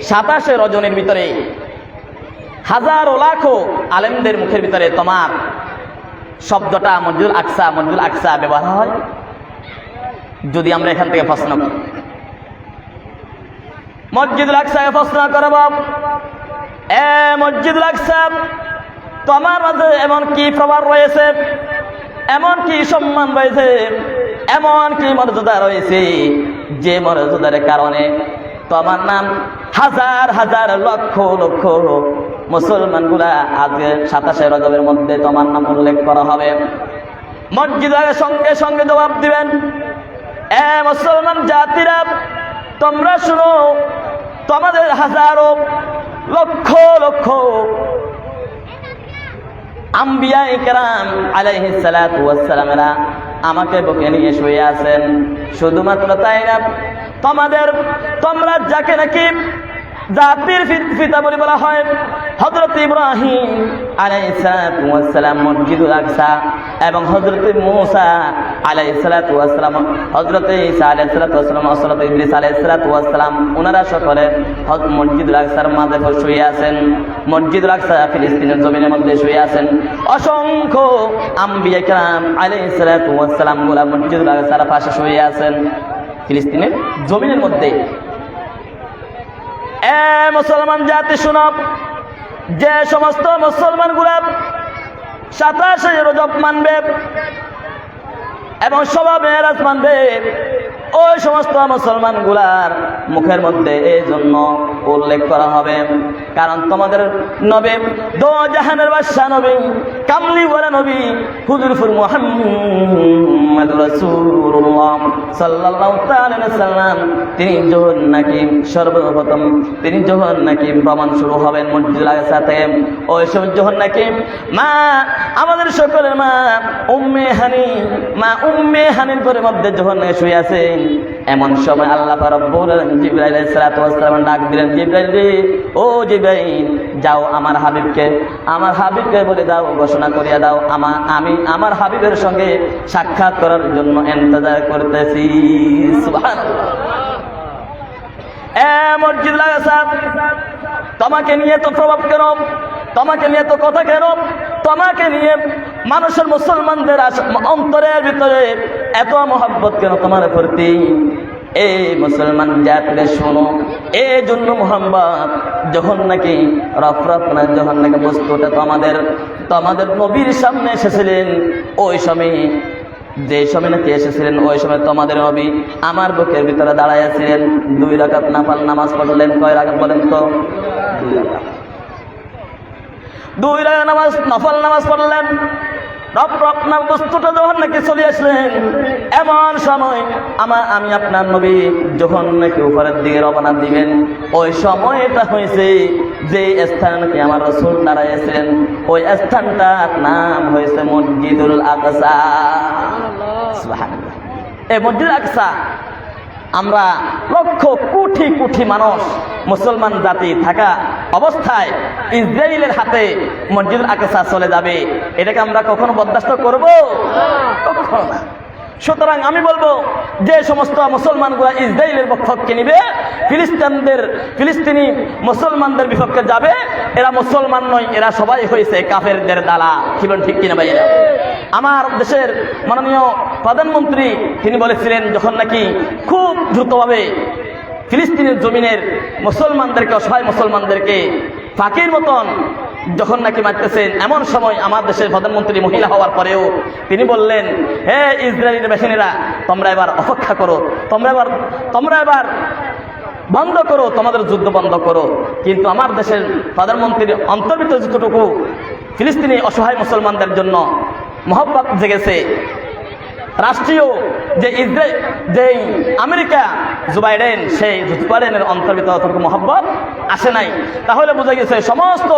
27 রজনীর ভিতরে হাজারো লাখো আলেমদের মুখের ভিতরে তোমার শব্দটা মসজিদুল আকসা ব্যবহার হয়। যদি আমরা এখান থেকে প্রশ্ন করি, মসজিদুল আকসাকে প্রশ্ন করব, এ মসজিদুল আকসা, তোমার মাঝে এমন কি প্রভাব রয়েছে, এমন কি সম্মান রয়েছে, এমন কি মর্যাদা রয়েছে, যে মর্যাদার কারণে তোমার নাম হাজার হাজার লক্ষ লক্ষ মুসলমানগুলা আজকে 27 রজবের মধ্যে তোমার নাম উল্লেখ করা হবে? মসজিদের সঙ্গে সঙ্গে জবাব দিবেন, এ মুসলমান জাতিরা, তোমরা শুনো, তোমাদের হাজারো লক্ষ লক্ষ আম্বিয়া ইকরাম আলাইহিস সালাতু ওয়াস সালামেরা আমাকে বুকে নিয়ে শুয়ে আছেন। শুধুমাত্র তাই না, তোমরা যাকে নাকি জাতির পিতা বলে বলা হয়, হযরত ইব্রাহিম আলাইহিস সালাতু ওয়াস সালাম মসজিদুল আকসা, এবং হযরত মূসা আলাইহিস সালাতু ওয়াস সালাম, হযরত ঈসা আলাইহিস সালাতু ওয়াস সালাম, হযরত ইদ্রিস আলাইহিস সালাতু ওয়াস সালাম, ওনারা সকলে মসজিদুল আকসার মাঝে শুয়ে আছেন। মসজিদুল আকসা ফিলিস্তিনের জমিনের মধ্যে শুয়ে আছেন। অসংখ্য আম্বিয়া কিরাম আলাইহিস সালাতু ওয়াস সালাম গুলা মসজিদুল আকসার পাশে শুয়ে আছেন ফিলিস্তিনের জমিনের মধ্যে। এ মুসলমান জাতি শুনো, যে সমস্ত মুসলমান গুলা 27 রজব মানবে এবং শবে মেরাজ মানবে, ওই সমস্ত মুসলমান গুলার মুখের মধ্যে এই জন্য উল্লেখ করা হবে, কারণ তোমাদের নবী, দো জাহানের বাদশা নবী, কামলিওয়ালা নবী হুজুর মুহাম্মদ রাসূলুল্লাহ সাল্লাল্লাহু তাআলা আলাইহি সাল্লাম, তিনি যখন নাকি সর্বপ্রথম তিনি যখন নাকি ভ্রমণ শুরু হবেন মসজিদুল আকসাতে, ওই সময় যখন নাকি মা, আমাদের সকলের মা উম্মে হানির ঘরের মধ্যে যখন শুয়ে আছেন, এমন সময় আল্লাহ পাক রব্বুল আলামিন জিবরাইল আলাইহিস সালাতু ওয়াস সালাম ডাক দিলেন, জিবরাইল রে, ও জিবরাইল, যাও আমার হাবিবকে বলে দাও, ঘোষণা করিয়া দাও, আমি আমার হাবিবের সঙ্গে সাক্ষাৎ করার জন্য ইন্তজার করতেছি। সুবহানাল্লাহ। এ মসজিদুল আকসা, তোমাকে নিয়ে তো প্রভাব কেন, তোমাকে নিয়ে তো কথা কেন, তোমাকে নিয়ে মানুষের মুসলমানদের অন্তরের ভিতরে এত মহব্বত কেন তোমার প্রতি? এই মুসলমান জাতিরে শোনো, এই জন্য মোহাম্মদ যখন নাকি যখন নাকি বস্তুটা তোমাদের নবীর সামনে এসেছিলেন, ওই সময় যে সময় নাকি এসেছিলেন, ওই সময় তোমাদের নবী আমার বুকের ভিতরে দাঁড়াইয়াছিলেন। 2 রাকাত নফল নামাজ পড়লেন। কয় রাকাত বলেন তো? 2 রাকাত নফল নামাজ পড়লেন। বস্তুটা যখন নাকি চলে আসলেন, এমন সময় আমি আপনার নবী যখন নাকি উপরের দিকে রওনা দিবেন, ওই সময়টা হয়েছে যে স্থানে নাকি আমার রাসূল দাঁড়াইয়াছিলেন, ওই স্থানটার নাম হয়েছে মসজিদুল আকসা। সুবহানাল্লাহ। এই মসজিদুল আকসা আমরা লক্ষ কোটি কোটি মানুষ মুসলমান জাতি থাকা অবস্থায় ইসরায়েলের হাতে মসজিদুল আকসা চলে যাবে, এটাকে আমরা কখনো বরদাস্ত করব? কখনো না। সুতরাং আমি বলবো, যে সমস্ত মুসলমানগুলা ইসরায়েলের পক্ষে নিবে, ফিলিস্তিনি মুসলমানদের বিপক্ষে যাবে, এরা মুসলমান নয়, এরা সবাই হয়েছে কাফেরদের দালা। কি বলেন, ঠিক কিনা ভাইয়েরা? আমার দেশের মাননীয় প্রধানমন্ত্রী তিনি বলেছিলেন, যখন নাকি খুব দ্রুতভাবে ফিলিস্তিনের জমিনের মুসলমানদেরকে, অসহায় মুসলমানদেরকে ফাঁকির মতন যখন নাকি মারতেছেন, এমন সময় আমার দেশের প্রধানমন্ত্রী মহিলা হওয়ার পরেও তিনি বললেন, হে ইসরায়েলের বাহিনীরা, তোমরা এবার অপেক্ষা করো, তোমরা এবার বন্ধ করো, তোমাদের যুদ্ধ বন্ধ করো। কিন্তু আমার দেশের প্রধানমন্ত্রীর অন্তর্ভুক্ত যতটুকু ফিলিস্তিনি অসহায় মুসলমানদের জন্য মহব্বত জেগেছে, রাষ্ট্রীয় যে আমেরিকা জো বাইডেন, সেই জো বাইডেনের অন্তর্ভুক্ত অতটুকু মহব্বত আসে নাই। তাহলে বোঝা গেছে সমস্ত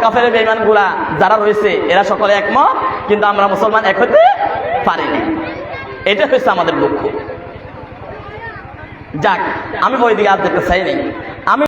কাফের বেঈমানগুলা যারা রয়েছে, এরা সকলে একমত, কিন্তু আমরা মুসলমান এক হতে পারিনি। এটা হচ্ছে আমাদের দুঃখ। যাক, আমি ওই দিকে আর যেতে চাই নাই।